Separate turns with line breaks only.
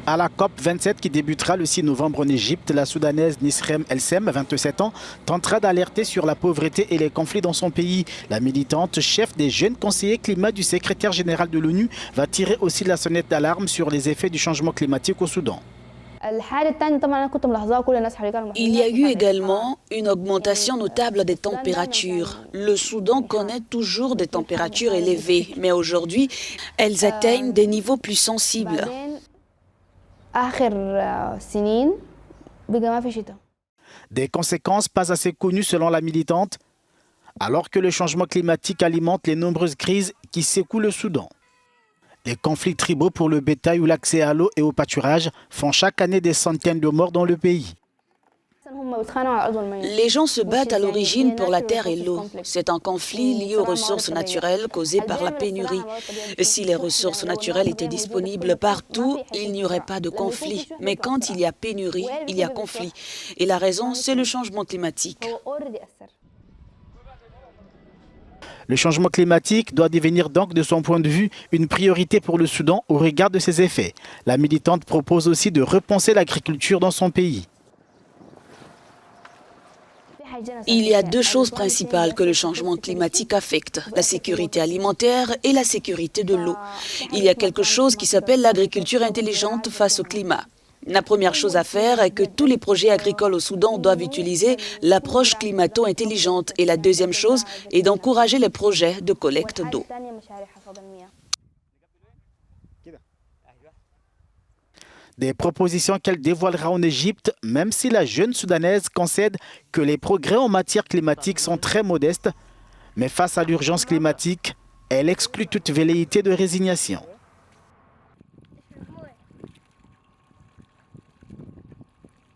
À la COP27 qui débutera le 6 novembre en Égypte, la Soudanaise Nisrem Elsem, 27 ans, tentera d'alerter sur la pauvreté et les conflits dans son pays. La militante, chef des jeunes conseillers climat du secrétaire général de l'ONU, va tirer aussi la sonnette d'alarme sur les effets du changement climatique au Soudan.
Il y a eu également une augmentation notable des températures. Le Soudan connaît toujours des températures élevées, mais aujourd'hui, elles atteignent des niveaux plus sensibles.
Des conséquences pas assez connues selon la militante, alors que le changement climatique alimente les nombreuses crises qui secouent le Soudan. Les conflits tribaux pour le bétail ou l'accès à l'eau et au pâturage font chaque année des centaines de morts dans le pays.
Les gens se battent à l'origine pour la terre et l'eau. C'est un conflit lié aux ressources naturelles causé par la pénurie. Si les ressources naturelles étaient disponibles partout, il n'y aurait pas de conflit. Mais quand il y a pénurie, il y a conflit. Et la raison, c'est le changement climatique.
Le changement climatique doit devenir donc, de son point de vue, une priorité pour le Soudan au regard de ses effets. La militante propose aussi de repenser l'agriculture dans son pays.
Il y a deux choses principales que le changement climatique affecte, la sécurité alimentaire et la sécurité de l'eau. Il y a quelque chose qui s'appelle l'agriculture intelligente face au climat. La première chose à faire est que tous les projets agricoles au Soudan doivent utiliser l'approche climato-intelligente. Et la deuxième chose est d'encourager les projets de collecte d'eau.
Des propositions qu'elle dévoilera en Égypte, même si la jeune Soudanaise concède que les progrès en matière climatique sont très modestes. Mais face à l'urgence climatique, elle exclut toute velléité de résignation.